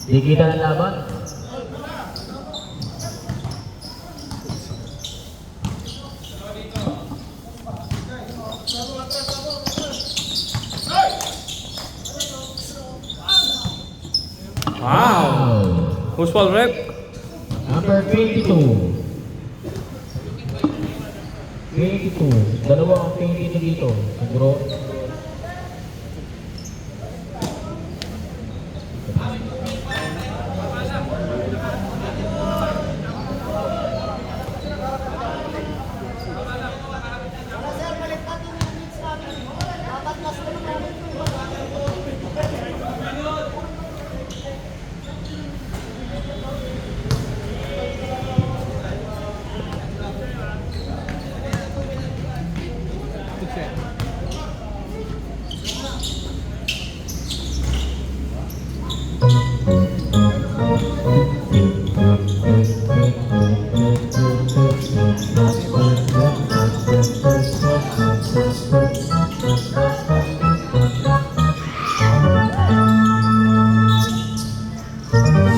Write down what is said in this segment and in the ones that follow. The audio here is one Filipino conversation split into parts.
Di kita ng laban. Wow! Who's ball rep? Number 22. 22. Dalawa ang 22 dito. Siguro.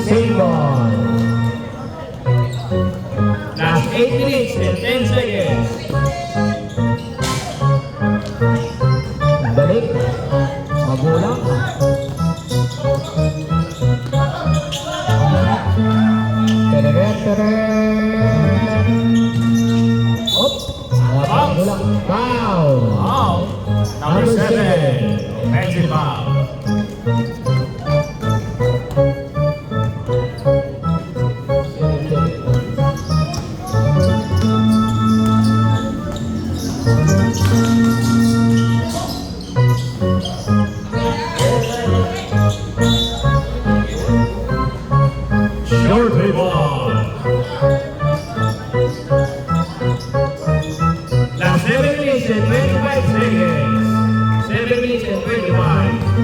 Same ball. Last 8 minutes and 10 seconds. Balik. Magulang. Op. Magulang. Foul. Wow! Number 7. Magic foul. Short play ball. Last 7 minutes and 25 seconds. 7 minutes and 25.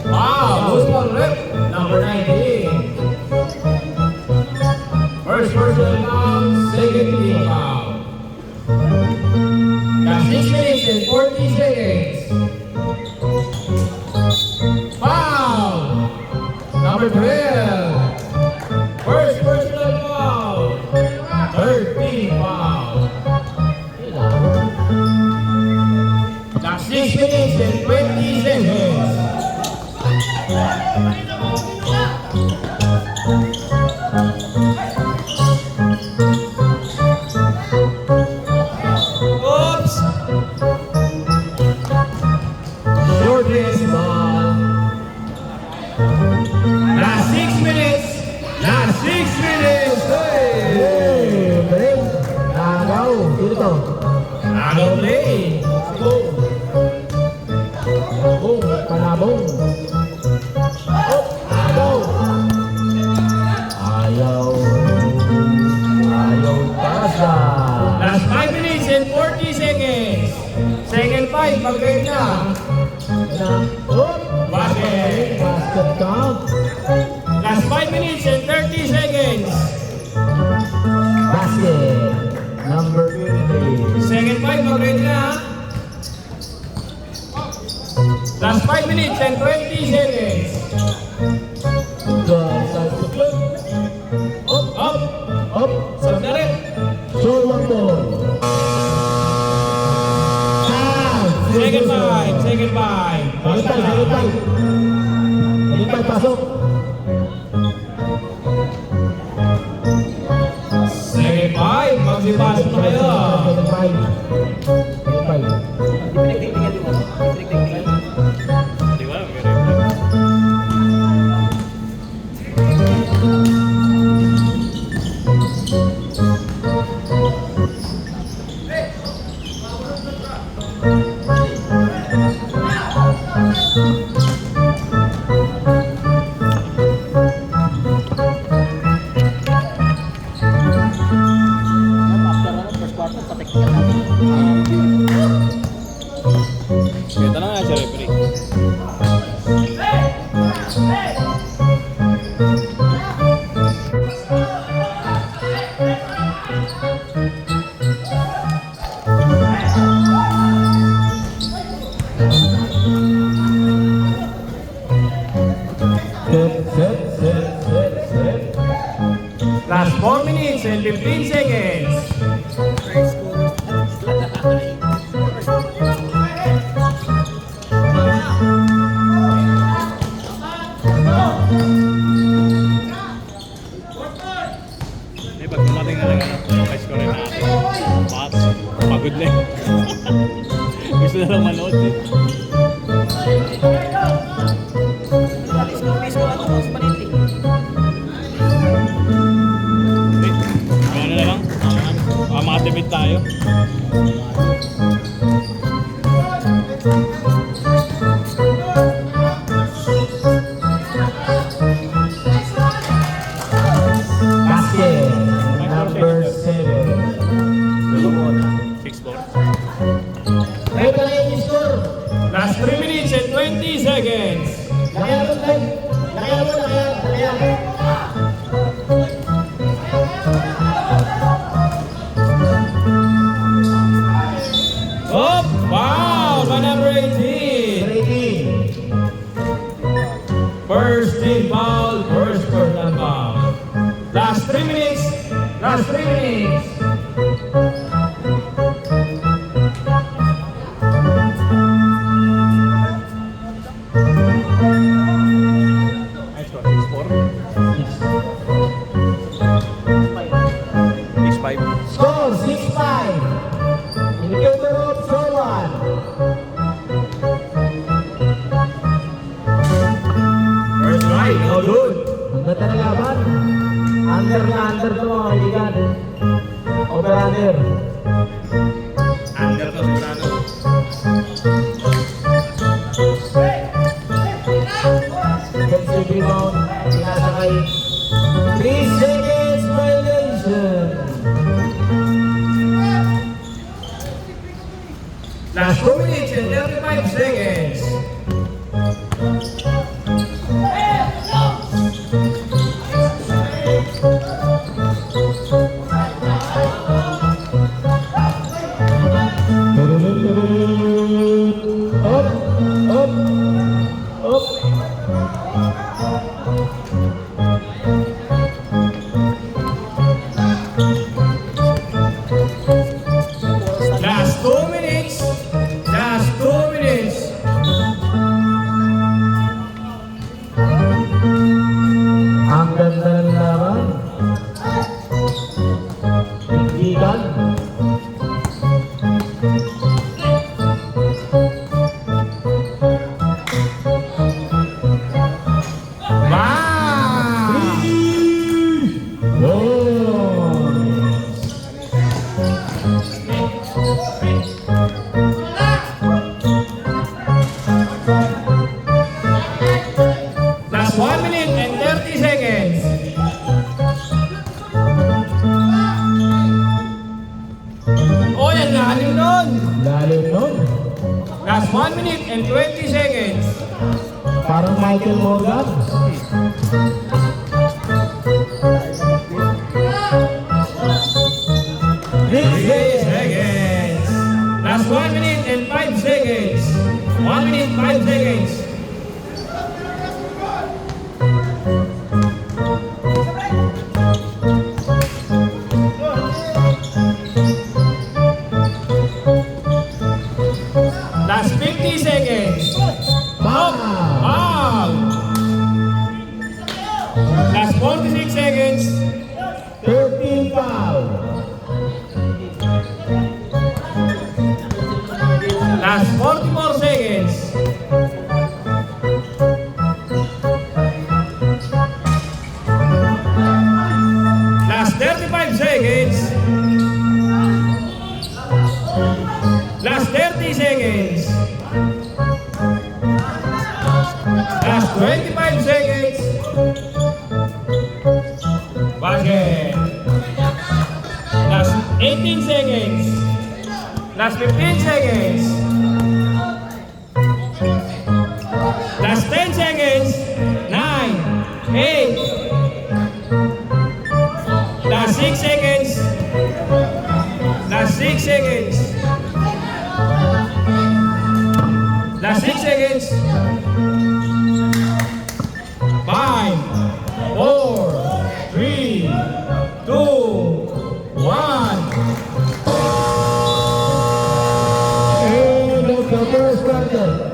Wow, who's ball rep? Number 19. First person foul, second team foul. Got 6 minutes and 40 seconds. Foul! Number 12. First personal foul. Third team foul. Got 6 minutes and 20 seconds. Oops! Short range ball. Last 6 minutes. Last 6 minutes. Hey! Galing. Agaw. Sino to? Agaw play. Go. Bong. Panabong. Agaw. Ayaw. Ayaw pasa. Last 5 minutes and 40 seconds. Second 5, mag-break na. Basket. Basket count. Last 5 minutes and 30 seconds. Basket. Number 23. Second 5, mag-break na. Last 5 minutes and 20 seconds. Good. Side to flip. Up, up, Up. sandali. Show one more. Second 5, second 5. Second time, second time. Second time, pasok. Second 5, magsipasok na kayo. Second time. referee. Set. Last 4 minutes and 15 seconds. Eh, pag dumating na lang ano, high score na natin. Pagod na eh. Gusto na lang manood eh. Ano na lang? Makatipid tayo. Basket. Number 7. 6-4. Ito na yung score. Last 3 minutes and 20 seconds. Lakayan mo, Tay. Lakayan mo. Oh, wow! By number 18. Ready. First team foul, first personal foul. Last 3 minutes. Last 3 minutes. High score, 6-4. 6-5. Score 6-5. In favor of Solwan. First right, no good. Ang ganda ng laban. Under na under to mga kaibigan. Over-under. Under to sigurado. Defensive rebound. Sinasakay. 3 seconds violation. Last 2 minutes and 35 seconds. Up, up, up. Last 2 minutes. Last 2 minutes. Ang ganda ng laban. Tigdigan. Wow! Last 1 minute and 30 seconds. Oh, yan lalim nun. Lalim nun. Last 1 minute and 20 seconds. Parang Michael Morgan. Seconds. Last 1 minute and 5 seconds. 1 minute, 5 seconds. Last 50 seconds. Foul. Foul. Last 46 seconds. 13 foul. Last 44 seconds. Last 35 seconds. Last 30 seconds. Last 25 seconds. Basket. Last 18 seconds. Last 15 seconds. 8. Last 6 seconds. Last 6 seconds. Last 6 seconds. 5, 4, 3, 2, 1. And the first starter.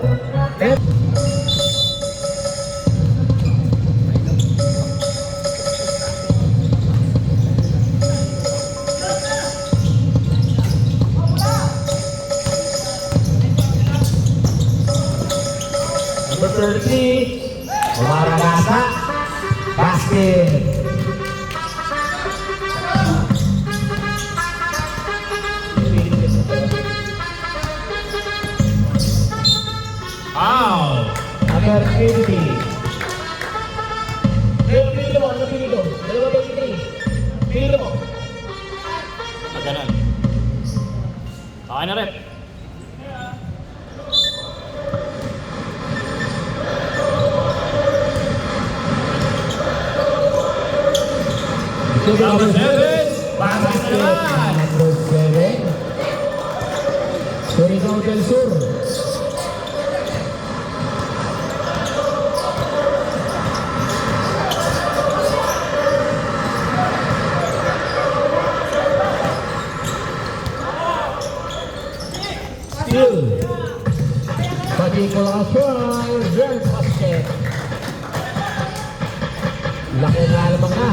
Number 30, Umaragasa, basket. Out. Number 20. Pili mo, pili mo. Dalawa ba pili? Pili mo. Ah, ganun. Okay na rep. Number 7. Basket na naman. Number 7. Surigao del Sur. Still. Pagkiko Aswang, Real Basket. Laki na lamang na.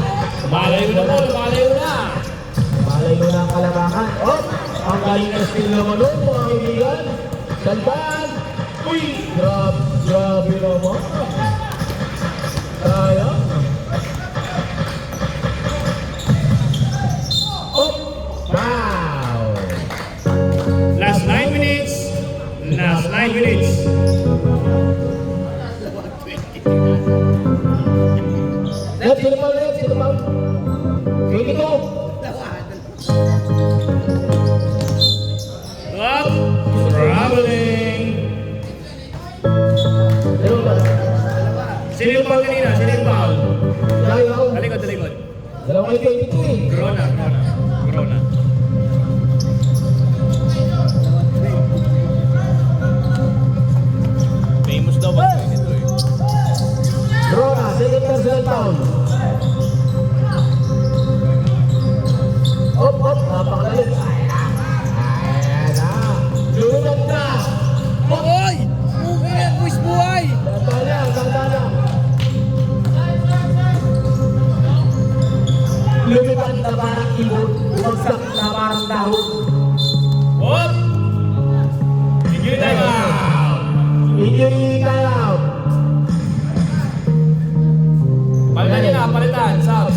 Malayo na po, malayo na. Malayo na ang kalabakan. Oh, ang galing na steal naman nun, mga kaibigan. Salban. Uy, grabe naman. Kaya. Oh, wow. Last 9 minutes. Last 9 minutes. Let's sit about, let's sit about. Sige ko. Clock. Traveling. Pero ba? Sino yung foul kanina? Sino yung foul? Ayaw. Talikod, talikod. Dalawang kay 22 eh. Corona, corona. Corona. Famous daw ba ito eh? Rona, second personal foul. Op, napakalalit. Ayan na. Lunod na. Oy! Buwis buhay! Tanda. Lumipad na parang ibon, bumagsak na parang dahon. Hop! Sige time out! Injury time out. Palitan niya na, palitan. Subs.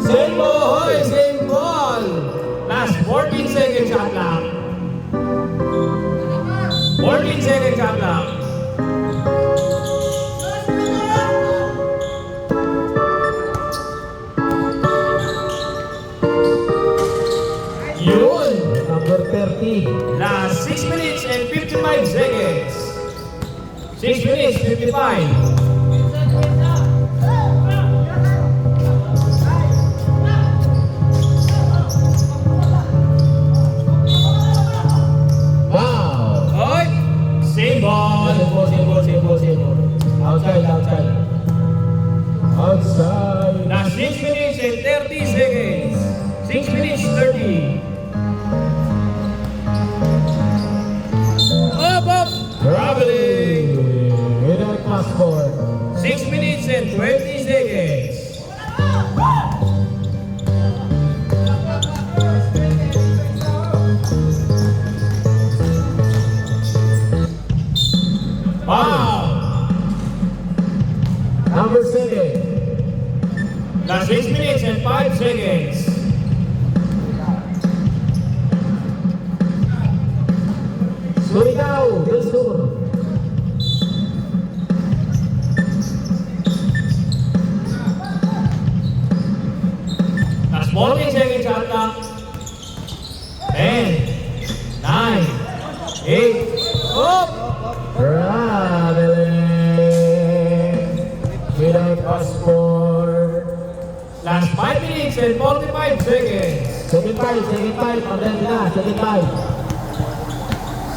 Same ball, same ball. Last 14 seconds shot clock. 14 seconds shot clock. Yun. Number 30. Last 6 minutes and 55 seconds. 6 minutes, 55. Wow. Alright. Same ball. Same ball. Outside. Last 6 minutes and 30 seconds. 6 minutes, 30. Up. Traveling. Without passport. 6 minutes and 20 seconds. Wow. Number 7. Last 6 minutes and 5 seconds. Surigao del Sur. Last 14 seconds shot clock. 10, 9, 8, up! Traveling without a score. Last 5 minutes and 45 seconds. Second five, pagdali na, second five.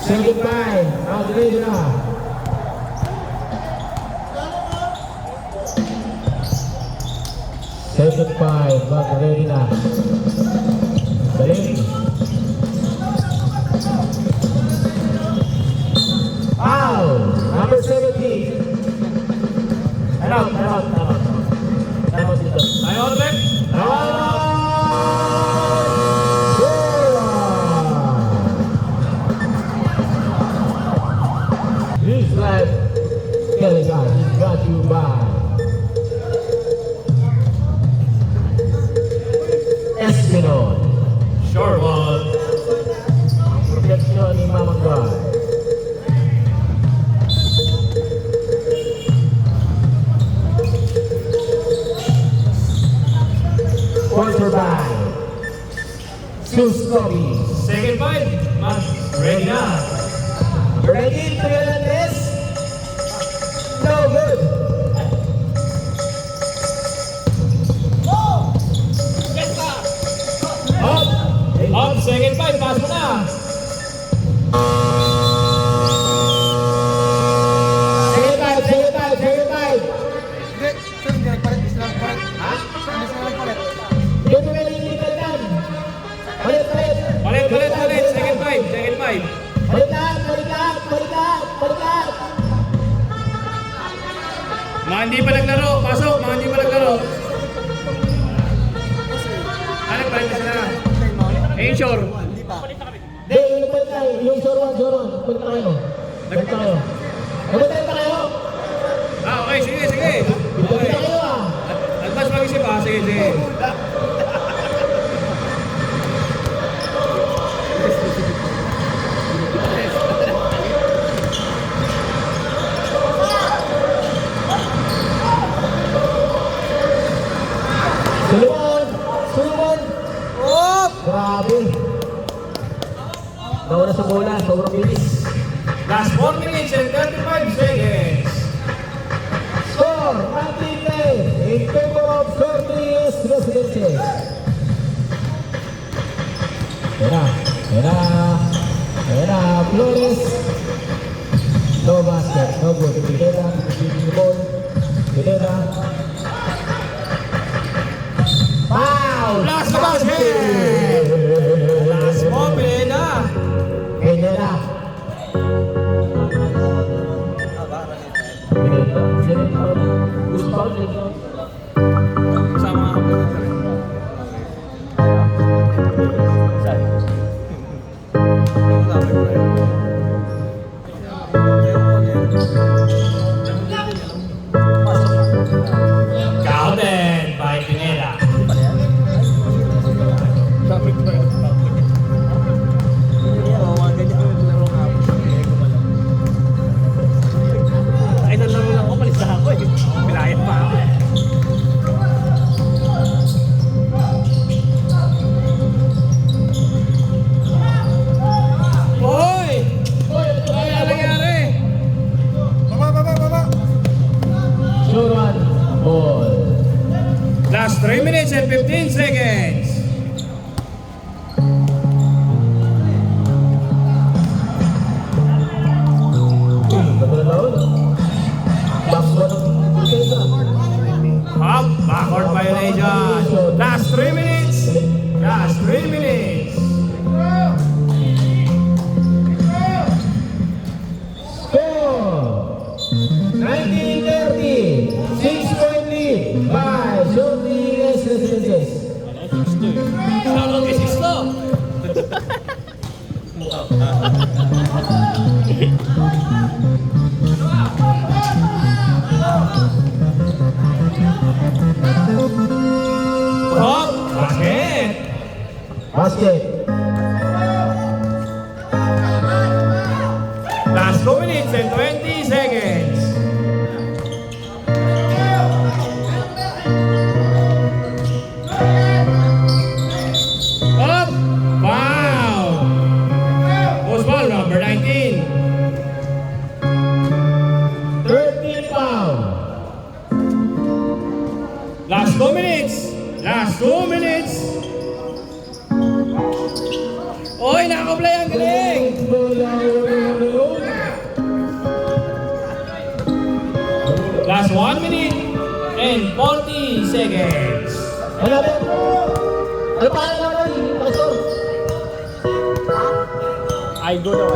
Second five, pagdali na. Second five, pagdali na. Galing. Foul, number 17. Time out dito. Tayo ulit. This life, Kelly got you by Espinol. Short ball. Protection ni Mamangay. Quarter by Suskobi. Second 5. Ready na. Ready to get this? No good. Up. Second 5. Pass mo na. Second five. Dito na lilitan yan. Palit. Palit. Second 5. Balikan. Mga hindi pa naglaro. Pasok. Mga hindi pa naglaro. Ano pa rin na sila? Ensure. Hindi, yung palit tayo. Yung Soron. Palit tayo. Nabatay pa kayo. Okay. Sige. Palit Okay. kayo ah. Advance mag-isip ha. Sige. Sulungan. Grabe. Nawala sa bola. Sobrang bilis. Last 4 minutes and 35 seconds. Score, Antinte, in favor of Cortez Residences. Era, Flores. No basket, no good. Pitera, the ball. Pitera. Foul! Last basket! Last moment na. Pitera. Sama nga ako. Counted by Pineda. Ay, nalaro lang ako. Malis na ako eh. Pilayat pa ako. Hoy! Ano nangyari? Suruan, ball. Last 3 minutes and 15 seconds. Up, backward violation. Last 3 minutes. Last 3 minutes. Score 1930, 6-point lead by Cortez Residences. Shoutout kay Sisto. Up, basket. Basket. Last 2 minutes and 20 seconds. Up! Wow! Post ball number 19. 13 foul. Last 2 minutes. Last 2 minutes. Oy, nakaplay ang galing. Last 1 minute and 40 seconds. Ano ba? Ano pa naman? Paso. Aigo daw,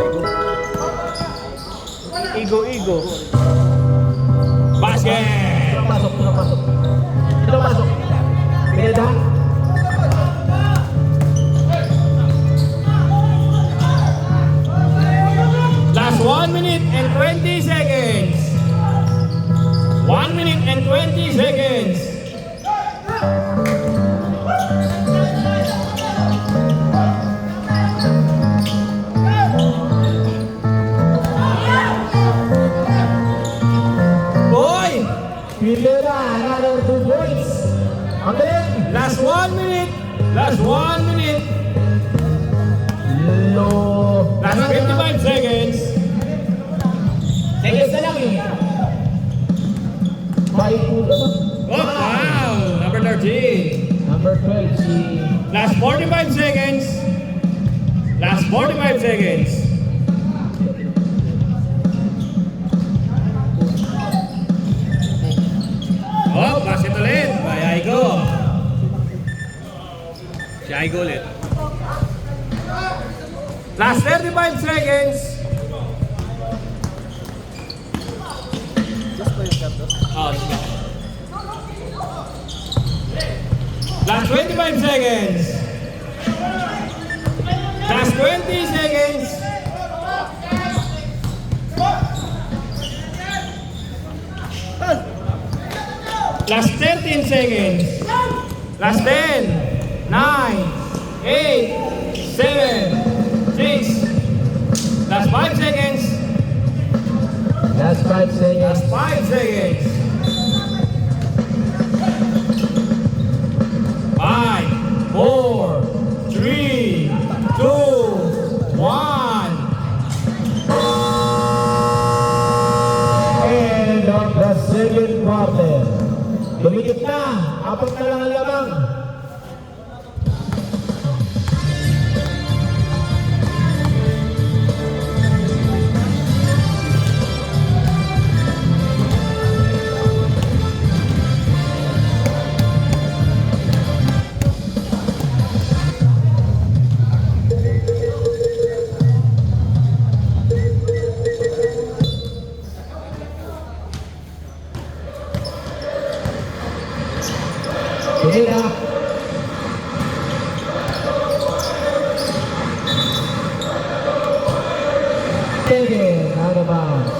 Aigo. Igo. Basket! Pasok. Ito pasok. Pineda. Last 1 minute and 20 seconds. 1 minute and 20 seconds. Boy! Pineda. Another 2 points. Ang galing. Last 1 minute. Last 1 minute. Low. Last 55 seconds. Seconds na lang eh. 5 points. Oh, wow! Number 13. Number 12 si... Last 45 seconds. Last 45 seconds. Oh, basket ulit. By Aigo. Si Aigo ulit. Last 35 seconds. Oh, sige. Last 25 seconds. Last 20 seconds. Last 13 seconds. Last 10, 9, 8, 7, 6. Last 5 seconds. Last 5 seconds. Last 5 seconds. 5, 4, 3, 2, 1. End of the second quarter. Dumikit na. 4 na lang ang lamang. Pineda. Again, out of bounds.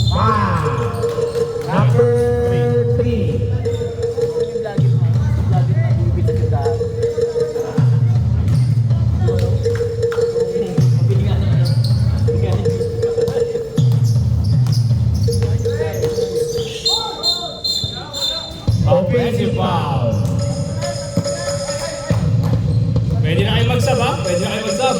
Wow. Number 3. Offensive foul. Pwede na kayo mag-sub ha? Pwede na kayo mag-sub.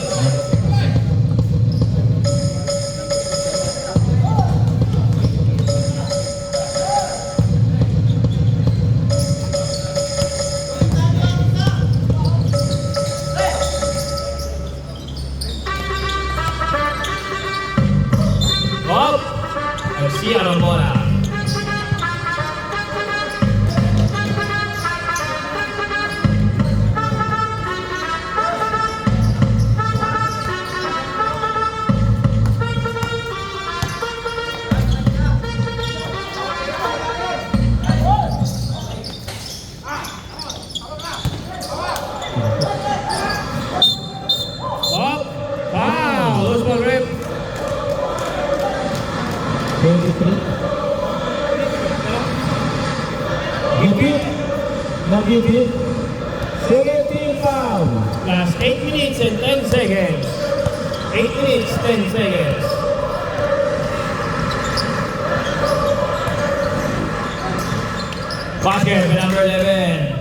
Up! Garcia Ramona. Up! Foul! Loose ball rip. Nagigit. 17 foul. Last 8 minutes and 10 seconds. 8 minutes, 10 seconds. Basket with number 11.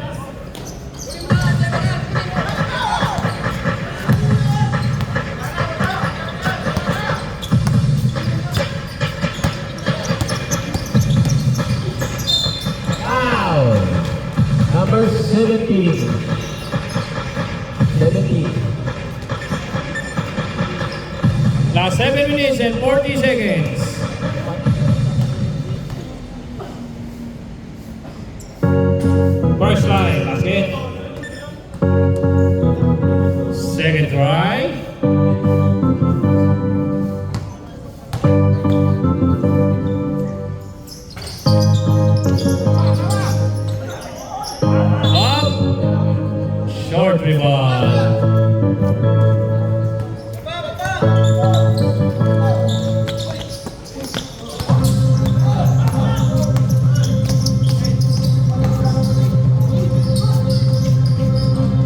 Foul. Number 17. 17. Last 7 minutes and 40 seconds. First try, basket. Second try. Up. Short rebound.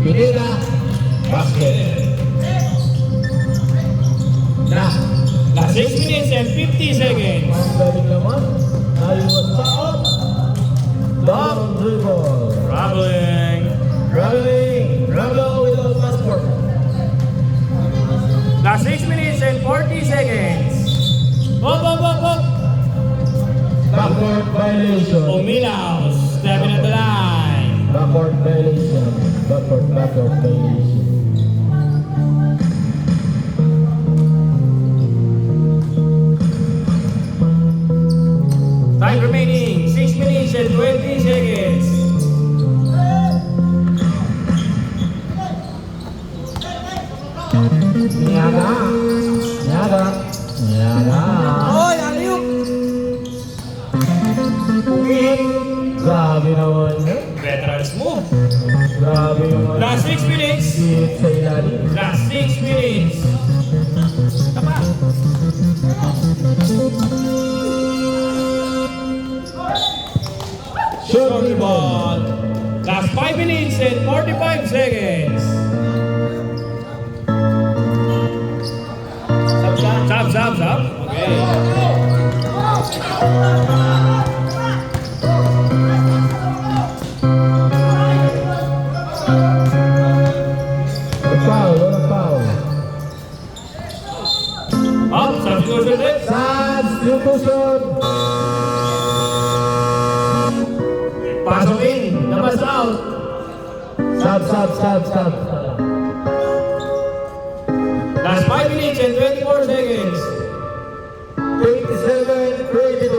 Pinila. Basket. Nah. Last 6 minutes and 50 seconds. Ang galing naman. Ayos pa out. Long dribble. Traveling. Dribble without passport. Last 6 minutes and 40 seconds. Up. Backward violation. Umilaw, stepping at the line. Backward violation. Backward violation. Time remaining, 6 minutes and 20 seconds. Niyaga. Oy, aliyup! Grabe naman yun. Veterans move. Grabe naman. Last 6 minutes. Hit sa ilalim. Last 6 minutes. Tapa. Short rebound. Ball. Last 5 minutes and 45 seconds. Zap. Okay. Walang foul. Up, substitution ulit. Substitution. Pasok in, labas out. Sub. Last 5 minutes and 24 seconds. 27-22.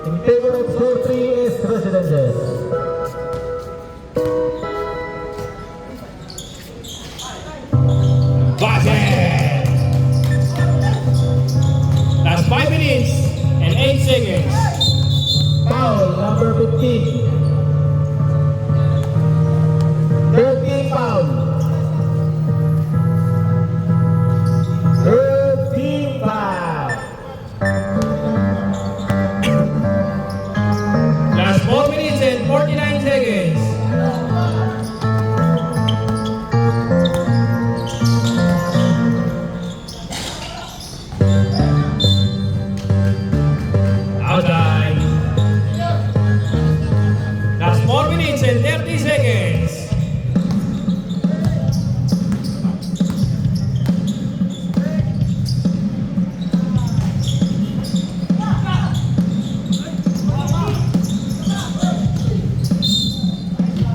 In favor of score 3 is Residences. Basket. Last 5 minutes and 8 seconds. Foul number 15. 13 foul. 13 foul. Last 4 minutes and 49 seconds. Out time. Last 4 minutes and 30 seconds.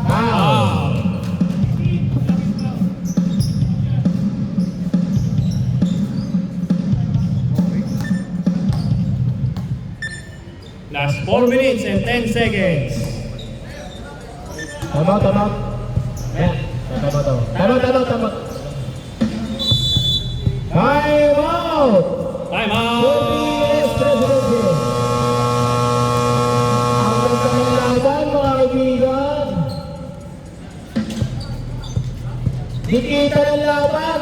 Foul. Last 4 minutes and 10 seconds. Tama. Ayan. Tama. Time out. Time Yes, out. Residences. Ang ganda ng laban, mga kaibigan. Dikita ng laban.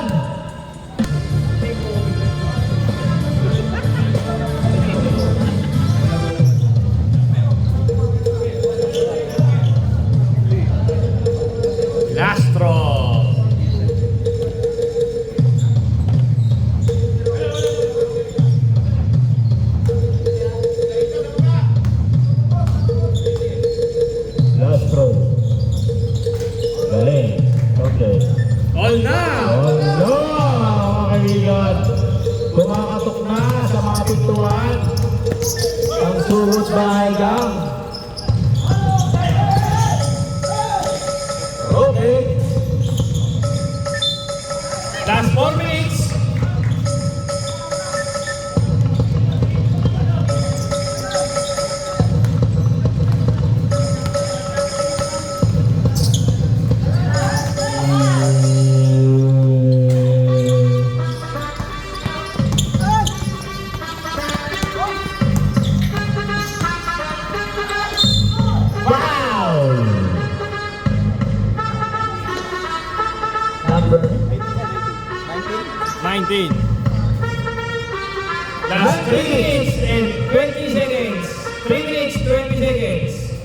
19. Last 3 minutes and 20 seconds. 3 minutes, 20 seconds.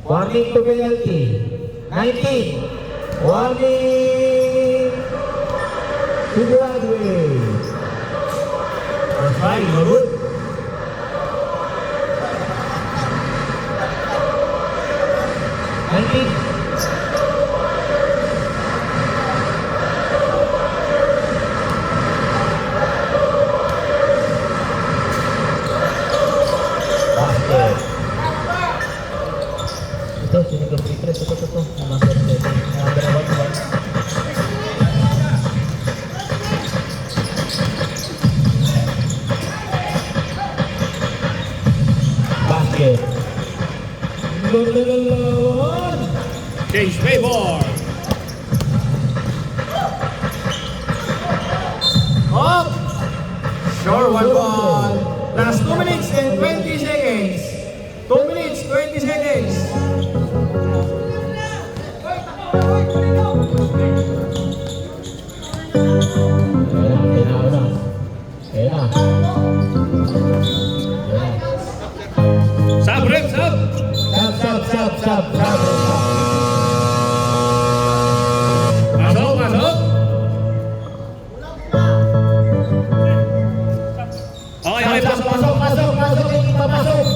Warning to penalty. 19. Warning to Broadway. That's right, good. Basket. Ito, sinigam-free throw. Ito. Number 7. Number 1. Basket. Lalawan. Change favor. Up. Sure, 1 ball. Last 2 minutes and 20 seconds. 2 minutes, 20 seconds. Ayan. Sub, rep, sub. Sub. Masuk, masuk. Okay, Masuk. Kita masuk.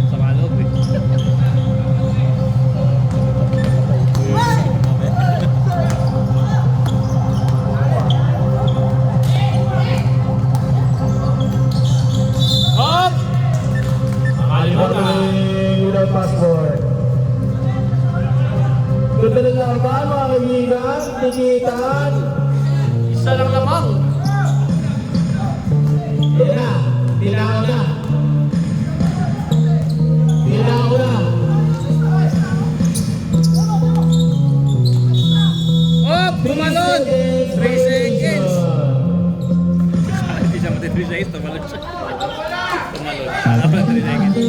Sama loob eh. Up. Without passport. Ganda na laban, mga kaibigan. Tikitan. Isa lang lamang. Yan na. Tinao na. Up. Tumalon. 3 seconds. Hindi siya mati 3 seconds, tumalon siya. Tumalon. Kala pa 3 seconds.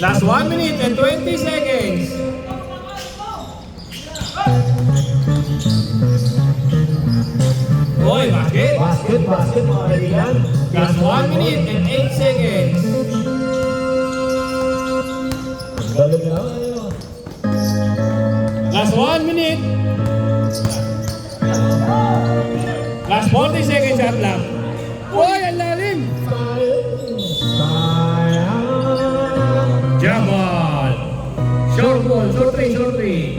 Last 1 minute and 20 seconds. Boy, basket. Basket, mga kaibigan. Last 1 minute and 8 seconds. Galing na. Last 1 minute. Last 40 seconds shot lang. Boy, ang lalim. Sayang. Jamal. Short ball, short three. Sorry,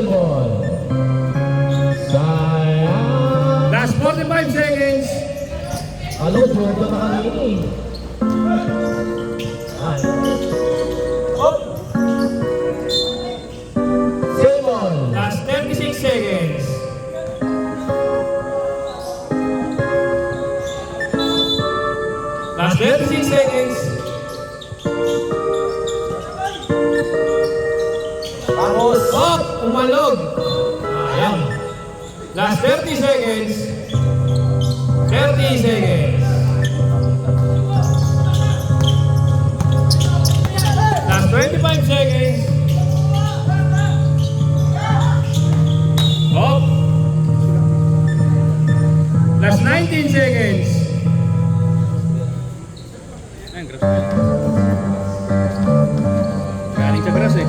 ball. Sayang. Last 45 seconds. Ano, joke na kanina eh. Ay. Same ball. Last 36 seconds. Last 36 seconds. Vamos. Up! Umalog! Ayan. Last 30 seconds. 30 seconds. Last 25 seconds. Up! Last 19 seconds. Ayun, grass ko. Galing sa grass eh.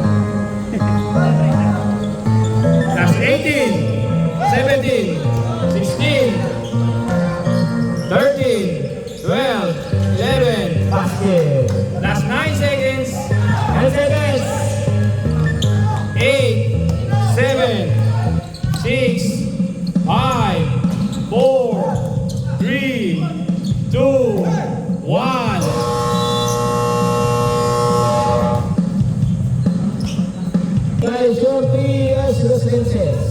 Last 18, 17, 16, 13, 12, 11. Basket. Last 9 seconds. 10 seconds. 8, 7, 6, 5, 4, 3, 2, 1. Kay Shorty S. Rosales.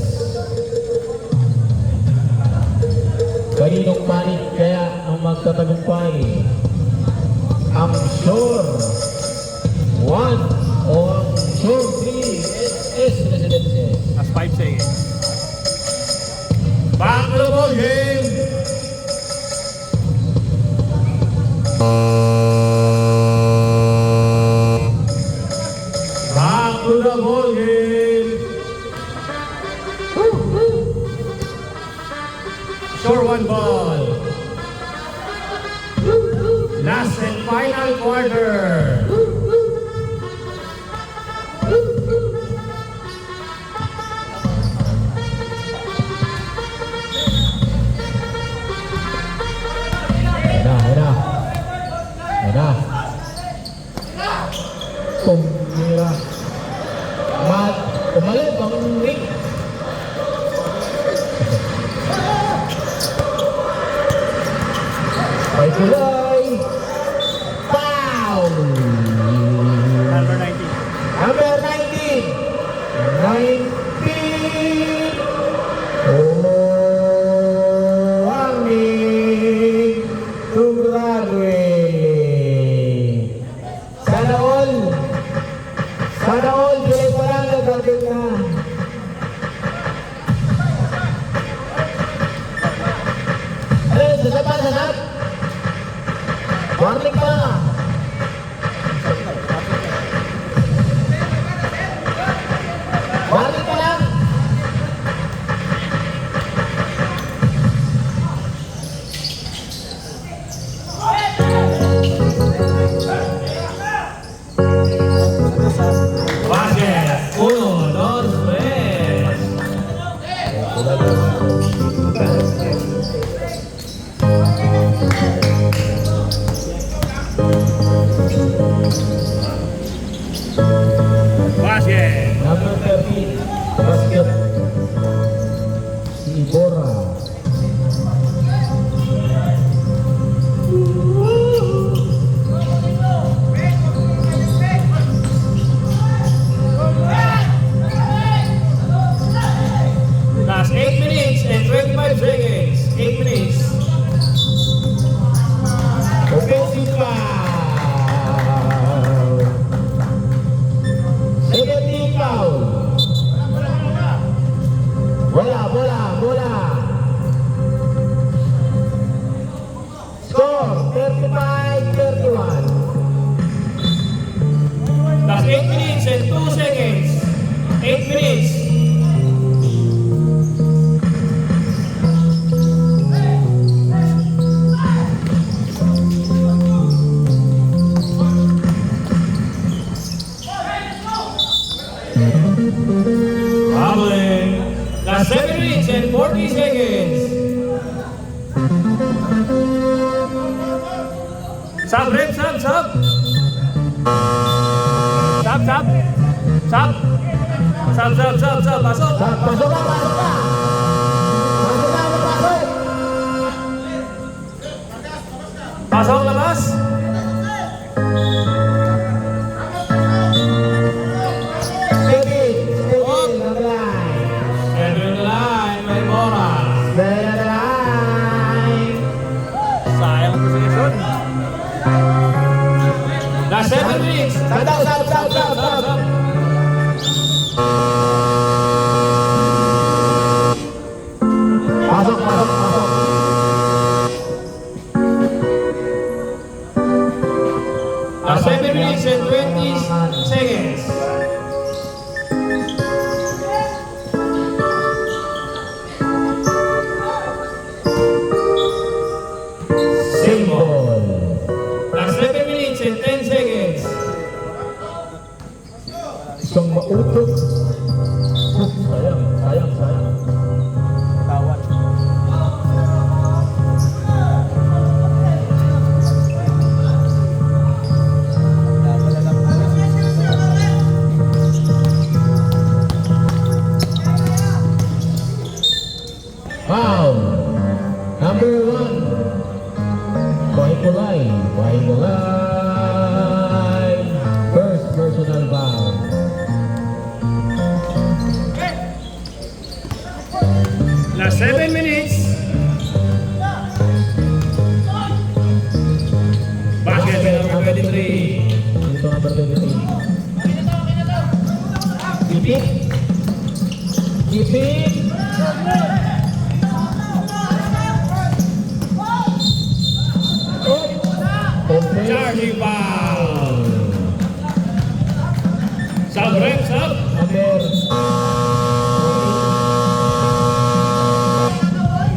1 ball. Last and final quarter. Ayan na. Tumira. Umalit ang Nick. May kulay. Foul! Number 19. Number 19. 19. Oh, Angin to graduate. Sana all. Sana all. July pa lang nag-graduate na. Ayun, sasap. Warning pa. Warning pa lang. Basket. 1, 2, 3. Basket. Number 13, basket. Si Ibora. Last 8 minutes and 25 seconds. 8 minutes. Offensive foul. 17 foul. Bola. Score 35-31. Last 8 minutes and 2 seconds. 8 minutes. Wobbling. Last 7 minutes and 40 seconds. Sub, Red, sub. Sub. Pasok. Pasok ka. Pasok, labas. Stay on the line. Center the line, may Mora. Stay on the line. Sayang ang position. Last 7 minutes. Sab. Pasok. Last 7 minutes and 20 seconds. Symbol. Last 7 minutes and 10 seconds. Isang mautot. Sayang. Tawad. Foul. Number 1. Kulay. First personal foul. Last 7 minutes. Basket by number 23. Ito number 23. Ipit. Charging foul. Sub, Red, sub. Number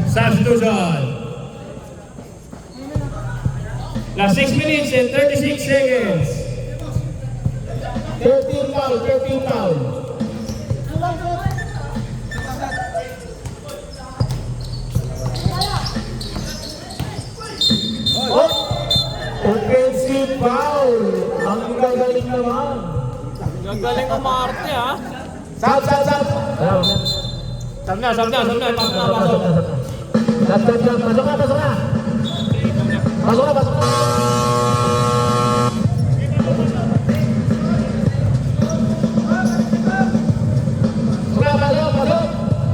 Substitution. Last 6 minutes and 36 seconds. 13 foul, 13 foul. Oh! Offensive foul. Ang gagaling naman. Gagaling ang Marte ha. Sab. Sab na. Pasok na. Sab. Pasok na. Pasok.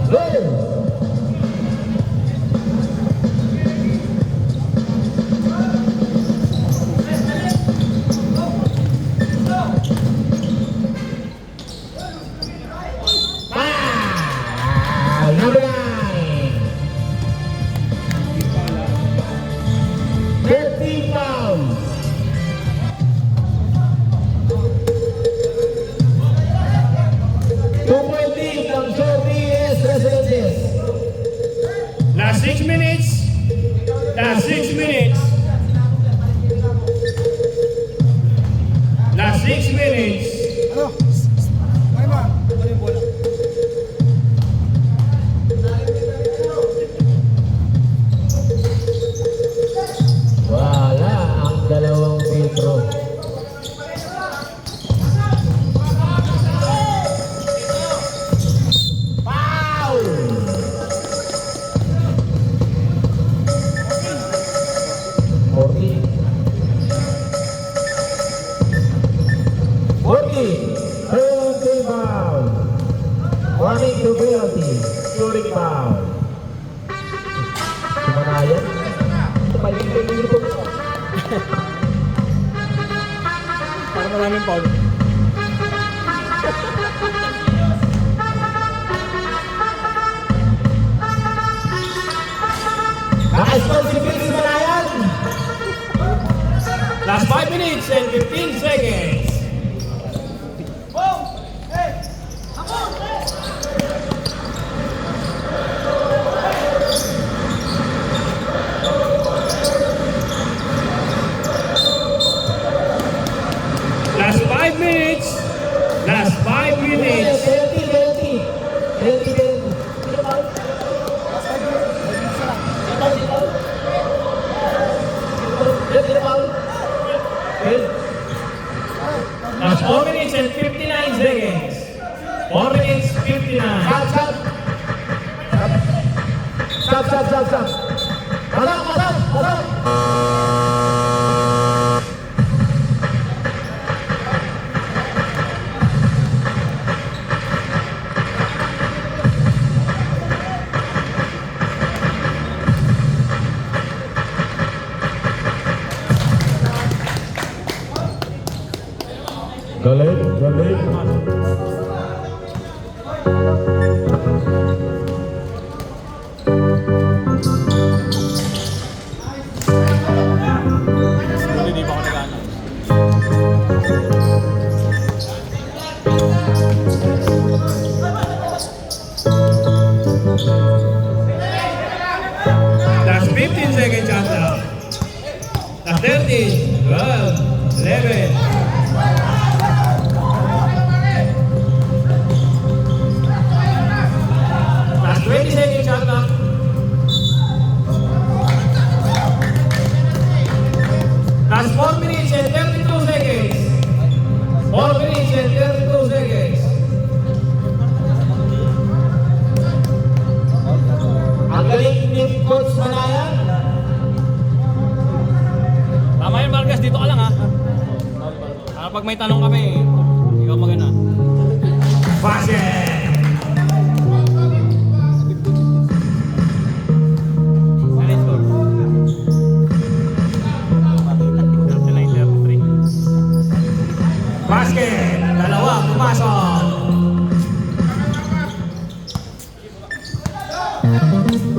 Go. Number 9. 13 foul. Two-point lead ng Shorties Residentes. Last 6 minutes. Last 6 minutes. Last 6 minutes. Wala ang dalawang metro. Foul! Penalty foul. Warning to penalty. Shooting foul. Sumanayan. Tumaling ko yung grupo ko. Para maraming foul. Naka-score si Pix Sumanayan. Last 5 minutes and 15 seconds. Last 5 minutes. Last 5 minutes. Penalty. Last 4 minutes and 59 seconds. 4 minutes, 59. Stop. Pasok. Galing. Hindi pa ako nag-ano. Last 15 seconds shot clock. Last 13, 12, 11. Last 20 seconds shot clock. Last 4 minutes and 32 seconds. 4 minutes and 32 seconds. Ang galing ni Coach Manayan. Tama yun, Vargas. Dito ka lang ha. Para pag may tanong kami, ikaw magana. Basket! Ano yung score? 39-33. Basket! Dalawa, pumasok!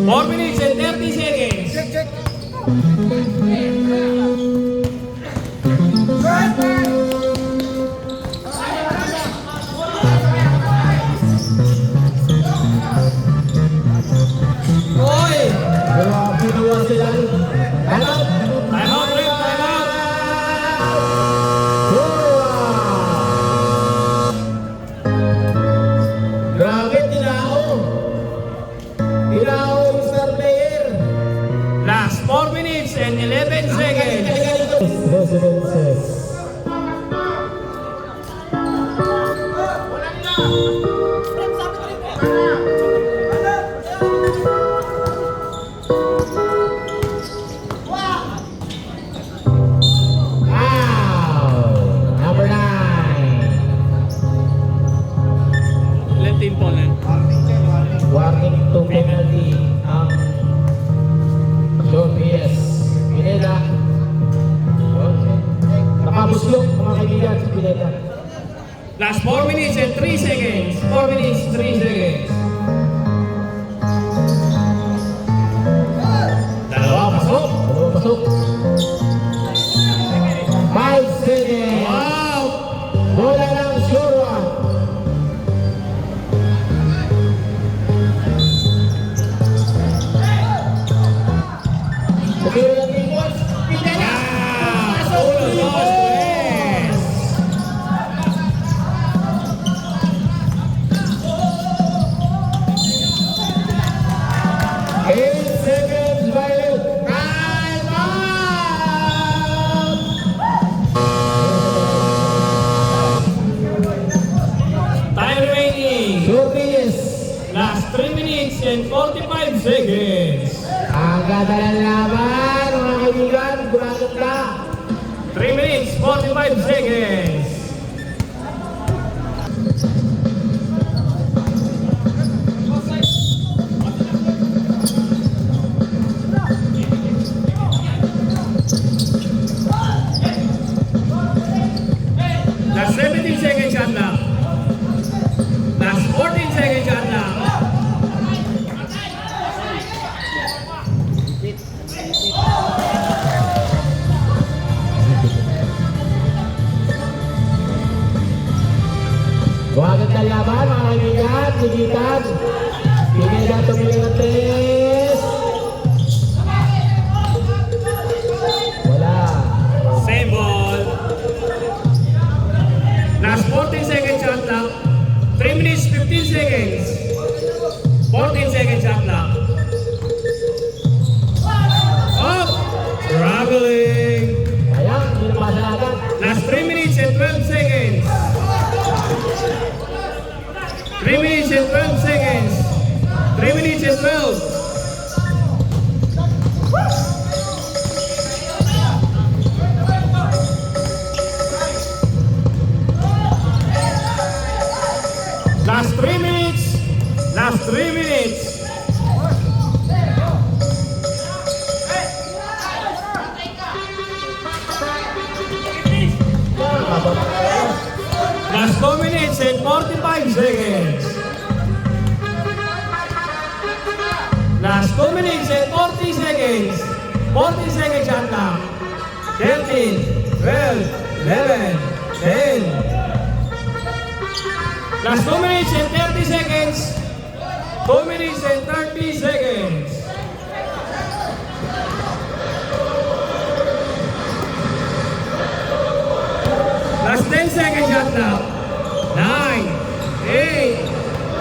4 minutes and 30 seconds. Oy! Grabe naman sila. Time out, ref! Time out! Residences. Wow! Number 9. Ilan team po na? Warning to penalty ang Sean Reyes. Pineda. Nakabuslok mga kaibigan si Pineda. Last 4 minutes and 3 seconds. 4 minutes, 3 seconds. Dalawa pasok. Dalawa pasok. 5 seconds. Wow! Bola ng sure one. Pagkiro ng tingkos. Pineda. Wow! 1, 2, 3. Eight seconds valid. Time out! Time remaining. Sure Reyes. Last 3 minutes and 45 seconds. Ang ganda ng laban, mga kaibigan. Gumagat na. 3 minutes, 45 seconds. Last 17 seconds shot clock. Last 14 seconds shot clock. Gumagat ng laban, mga kaibigan. Ligitan. Pineda tumili ng 3. Wala. Same ball. Last 14 seconds shot clock. 3 minutes, 15 seconds. 14 seconds shot clock. Oh! Struggling. Sayang, hindi na pasalagan. Last 3 minutes and 12 seconds. 3 minutes and 12 seconds. 3 minutes and 12. Last 3 minutes. Last 3 minutes. Last 2 minutes and 45 seconds. Last 2 minutes and 40 seconds. 40 seconds shot clock. 13, 12, 11, 10. Last 2 minutes and 30 seconds. 2 minutes and 30 seconds. Last 10 seconds shot clock. 9, 8,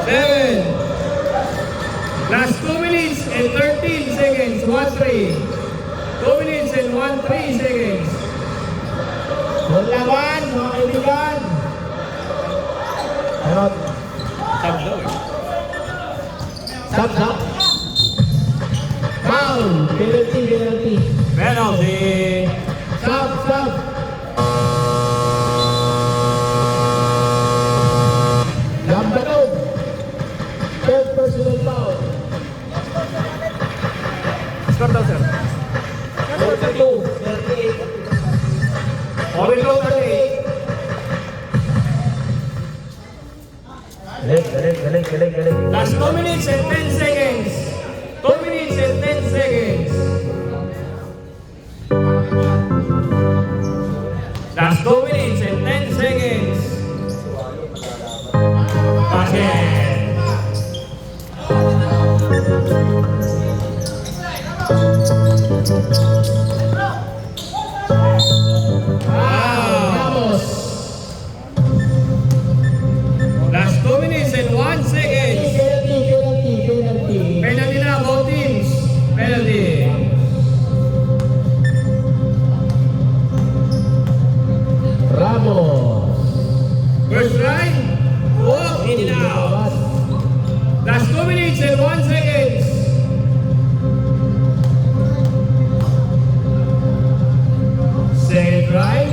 7. Last 2 minutes and 13 seconds. 1-3. 2 minutes and 1-3 seconds. Ang laban, mga kaibigan. Ayun. Sub daw eh. Stop, stop. Foul. Penalty, penalty. Penalty. Stop, stop. Lambanog. Third personal foul. Score daw, sir. 42, 38. Orino 38. Galing. Last 2 minutes and 10 seconds. 2 minutes and 10 seconds. Last 2 minutes and 10 seconds. Basket. Wow. Ramos. Last 2 minutes and 1 second. Penalty. Penalty na, both teams. Penalty. Last 2 minutes and 1 seconds. Second try.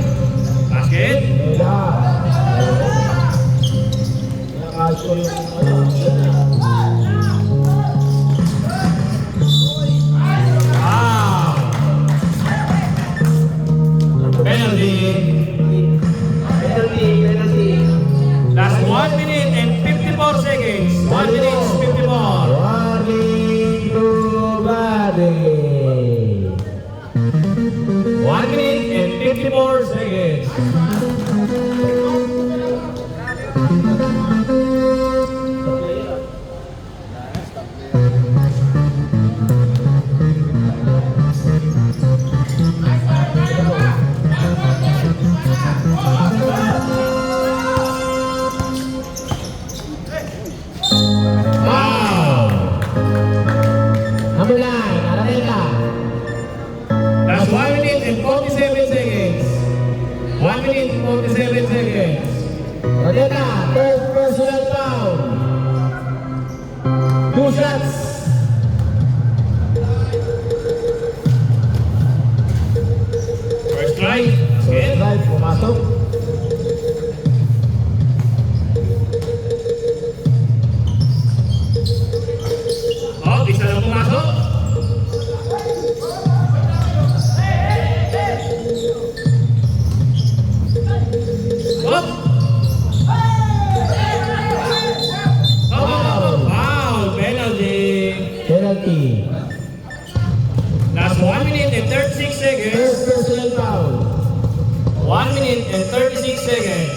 Basket. Nila. Nakaso yung Wow. Penalty. Last 1 minute and 54 seconds. 1 minute 54. Warning to body. 1 minute and 54 seconds. Wow! Number 9, Araneta. Last 1 minute and 47 seconds. 1 minute and 47 seconds. Araneta, third personal foul. 2 shots. First try. So, Basket. drive, pumasok. Oh, isa lang pumasok. Wow, penalty. Penalty. Last 1 minute and 36 seconds. Third personal foul. 1 minute and 36 seconds.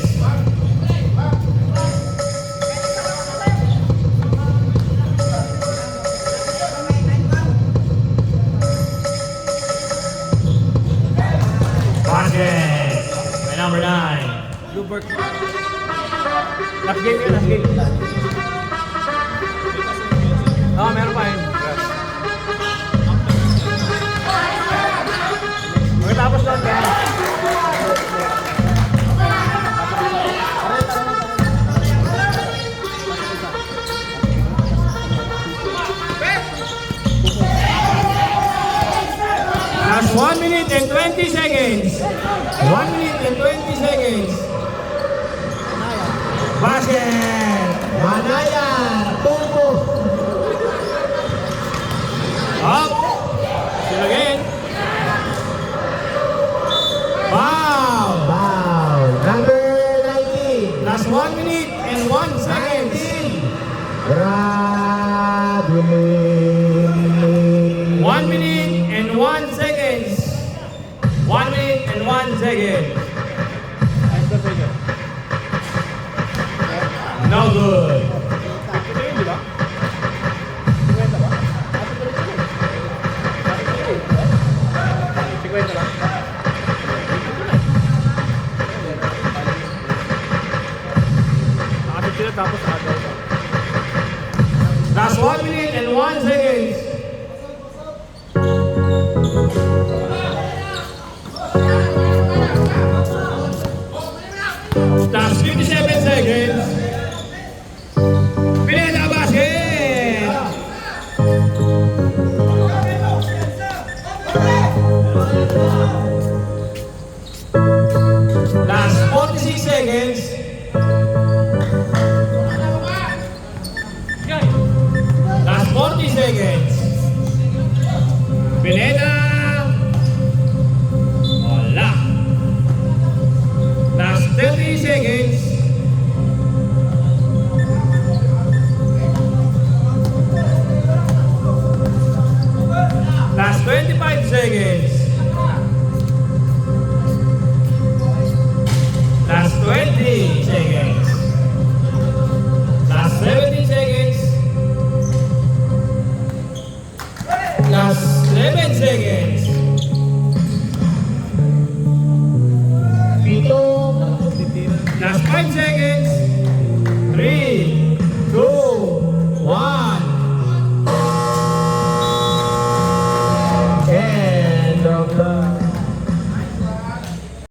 Basket. By number 9. Lubert. Last game yun, last game. Oo, meron pa yun. Pagkatapos lang kaya. Last 1 minute and 20 seconds. 1 minute and 20 seconds. Basket. Manaya, Turbo. Up. Still again. Wow. Foul. Number 19. Last 1 minute and 1 second. 19. Bradley. 1 minute and 1 seconds. 1 minute and 1 second. No good. Ito yun, di ba? 50 lang. Nakatid sila tapos agaw. Last 1 minute and 1 seconds. Last 57 seconds. Pineda basket. Last 46 seconds. Last 40 seconds. Pineda. Wala. Last 30 seconds. Last 25 seconds. Last 20 seconds. Last 17 seconds. Last 11 seconds.